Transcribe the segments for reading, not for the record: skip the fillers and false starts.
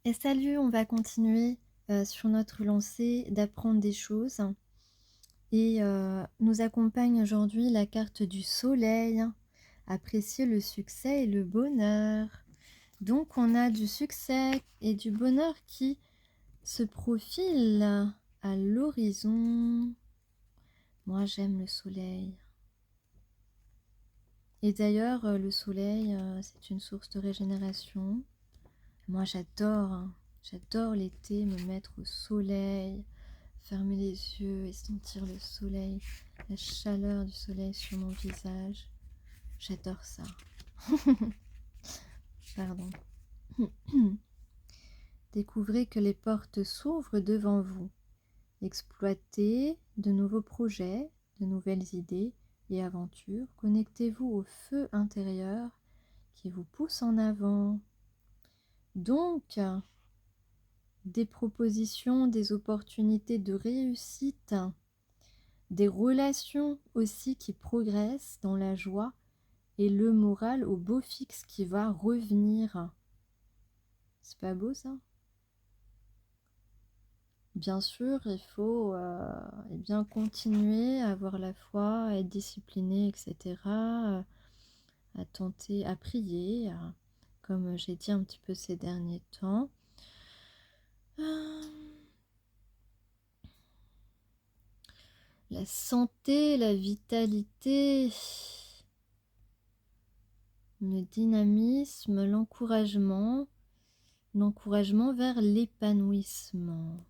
Et salut, on va continuer sur notre lancée d'apprendre des choses. Et nous accompagne aujourd'hui la carte du soleil. Apprécier le succès et le bonheur. Donc on a du succès et du bonheur qui se profilent à l'horizon. Moi j'aime le soleil. Et d'ailleurs le soleil c'est une source de régénération. Moi j'adore l'été, me mettre au soleil, fermer les yeux et sentir le soleil, la chaleur du soleil sur mon visage. J'adore ça. Pardon. Découvrez que les portes s'ouvrent devant vous. Exploitez de nouveaux projets, de nouvelles idées et aventures. Connectez-vous au feu intérieur qui vous pousse en avant. Donc, des propositions, des opportunités de réussite, des relations aussi qui progressent dans la joie et le moral au beau fixe qui va revenir. C'est pas beau ça? Bien sûr, il faut bien continuer à avoir la foi, à être discipliné, etc. À tenter, à prier, comme j'ai dit un petit peu ces derniers temps. La santé, la vitalité, le dynamisme, l'encouragement vers l'épanouissement.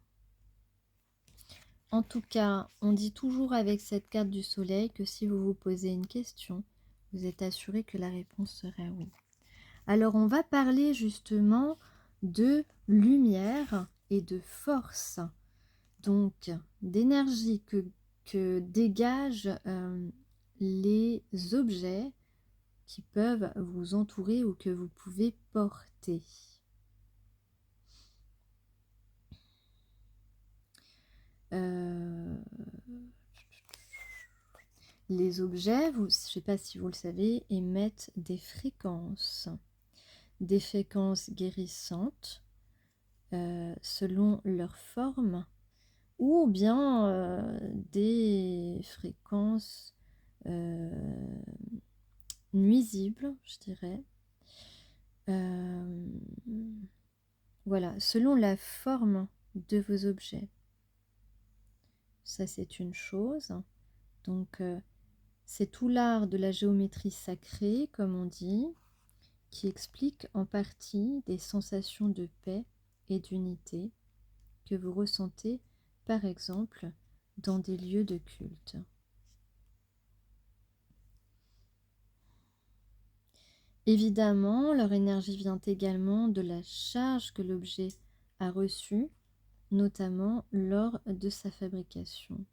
En tout cas, on dit toujours avec cette carte du soleil que si vous vous posez une question, vous êtes assuré que la réponse sera oui. Alors on va parler justement de lumière et de force, donc d'énergie que dégagent les objets qui peuvent vous entourer ou que vous pouvez porter. Les objets, je ne sais pas si vous le savez, émettent des fréquences guérissantes selon leur forme, ou bien des fréquences nuisibles, je dirais. Voilà, selon la forme de vos objets. Ça, c'est une chose. Donc, c'est tout l'art de la géométrie sacrée, comme on dit, qui explique en partie des sensations de paix et d'unité que vous ressentez, par exemple, dans des lieux de culte. Évidemment, leur énergie vient également de la charge que l'objet a reçue, notamment lors de sa fabrication.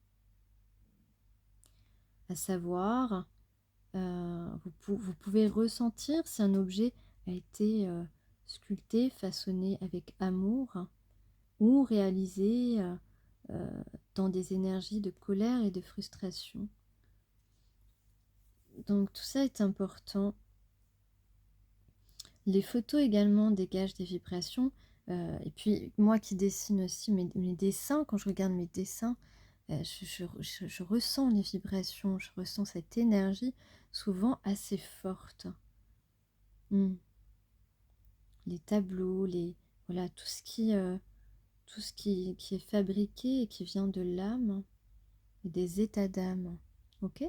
À savoir, vous pouvez ressentir si un objet a été sculpté, façonné avec amour ou réalisé dans des énergies de colère et de frustration. Donc tout ça est important. Les photos également dégagent des vibrations. Et puis moi qui dessine aussi mes dessins, quand je regarde mes dessins, je ressens les vibrations, je ressens cette énergie souvent assez forte. Les tableaux, voilà, tout ce qui est fabriqué et qui vient de l'âme et des états d'âme. Ok?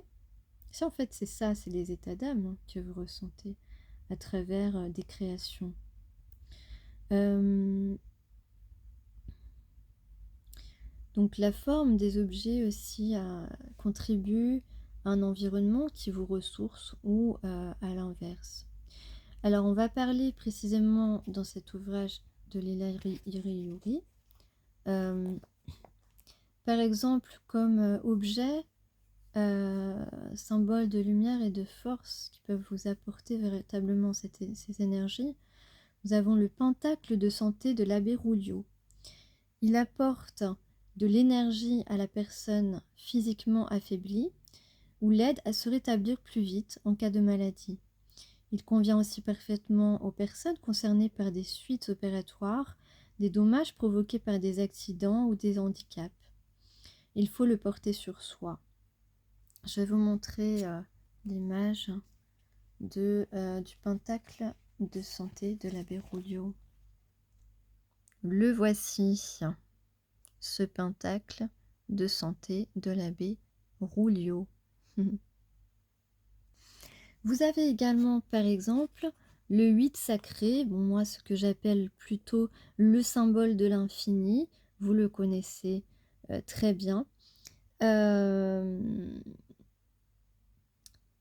Si en fait c'est ça, c'est les états d'âme que vous ressentez à travers des créations. Donc la forme des objets aussi contribue à un environnement qui vous ressource ou à l'inverse. Alors on va parler précisément dans cet ouvrage de Leila Iriyuri. Par exemple, comme objet, symbole de lumière et de force qui peuvent vous apporter véritablement ces énergies, nous avons le pentacle de santé de l'abbé Rouliot. Il apporte de l'énergie à la personne physiquement affaiblie ou l'aide à se rétablir plus vite en cas de maladie. Il convient aussi parfaitement aux personnes concernées par des suites opératoires, des dommages provoqués par des accidents ou des handicaps. Il faut le porter sur soi. Je vais vous montrer l'image du pentacle de santé de l'abbé Rouliot. Le voici, ce pentacle de santé de l'abbé Rouliot. Vous avez également, par exemple, le 8 sacré, bon, moi, ce que j'appelle plutôt le symbole de l'infini. Vous le connaissez très bien.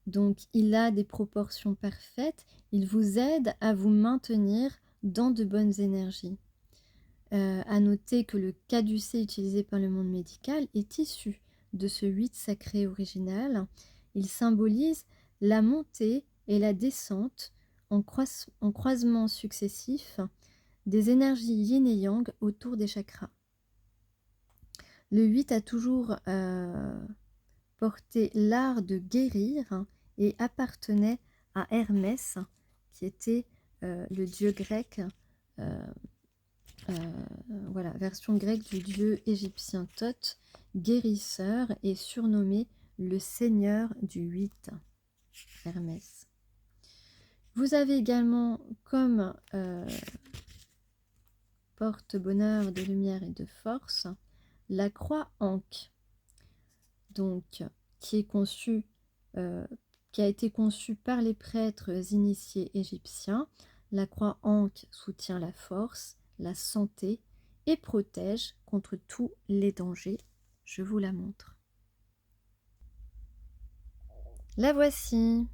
Donc, il a des proportions parfaites. Il vous aide à vous maintenir dans de bonnes énergies. À noter que le caducée utilisé par le monde médical est issu de ce 8 sacré original. Il symbolise la montée et la descente en croisement successif des énergies yin et yang autour des chakras. Le 8 a toujours porté l'art de guérir et appartenait à Hermès, qui était le dieu grec, voilà, version grecque du dieu égyptien Thoth, guérisseur et surnommé le seigneur du 8, Hermès. Vous avez également comme porte-bonheur de lumière et de force la croix Ankh, donc qui a été conçue par les prêtres initiés égyptiens. La croix Ankh soutient la force, la santé et protège contre tous les dangers. Je vous la montre. La voici.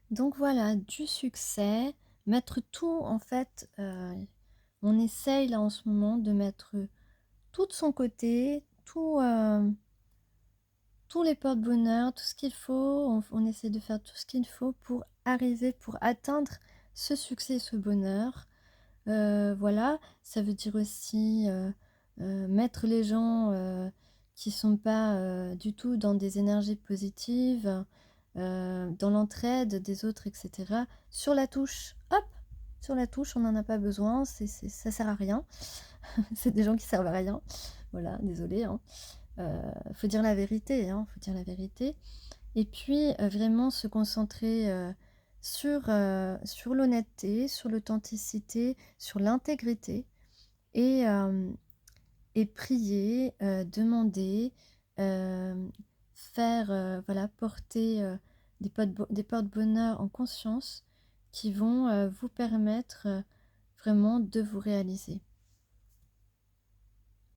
Donc voilà, du succès, mettre tout en fait, on essaye là en ce moment de mettre tout de son côté, tous les porte-bonheur, tout ce qu'il faut, on essaie de faire tout ce qu'il faut pour arriver, pour atteindre ce succès, ce bonheur. Voilà, ça veut dire aussi mettre les gens qui ne sont pas du tout dans des énergies positives, dans l'entraide des autres, etc. Sur la touche, hop, sur la touche, on n'en a pas besoin, ça sert à rien. C'est des gens qui servent à rien. Voilà, désolé. Faut dire la vérité, faut dire la vérité. Et puis vraiment se concentrer sur l'honnêteté, sur l'authenticité, sur l'intégrité et prier, demander, faire, voilà, porter des porte-bonheur en conscience qui vont vous permettre vraiment de vous réaliser.